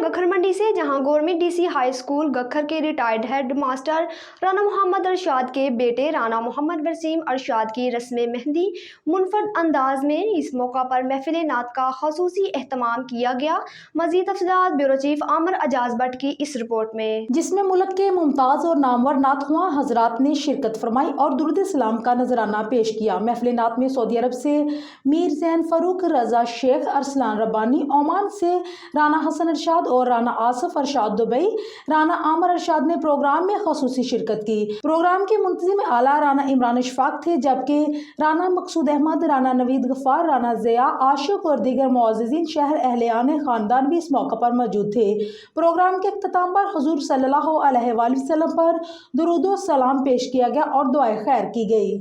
गखर मंडी से, जहां government DC high school Gakhar के retired headmaster Rana Mohammad Arshad के बेटे राना मोहम्मद वसीम अरशाद की रस्म मेहंदी मुनफरद अंदाज में। इस मौका पर महफिल नात का खसूसी एहतमाम किया गया। मजीद तफसीलात ब्यूरो चीफ आमिर अजाज भट्ट की इस रिपोर्ट में, जिसमें मुल्क के मुमताज और नामवर नातख्वां हजरात ने शिरकत फरमाई और दुरूद सलाम का नजराना पेश किया। महफिल नात में सऊदी अरब से मीर जैन फरूक रजा शेख अरसलान रब्बानी, ओमान से राना हसन अरशाद और राना आसिफ अरशाद दुबई, राना आमर अरशाद ने प्रोग्राम में खसूसी शिरकत की। प्रोग्राम के मुंतजिम आला राना इमरान इशफाक थे, जबकि राना मकसूद अहमद, राना नवीद गफ्फार, राना ज़िया आशिक और दीगर मुअज़्ज़िज़ीन शहर अहले खानदान भी इस मौका पर मौजूद थे। प्रोग्राम के इख्तिताम पर हुजूर सल्लल्लाहु अलैहि वसल्लम पर दुरूद व सलाम पेश किया गया और दुआए खैर की गई।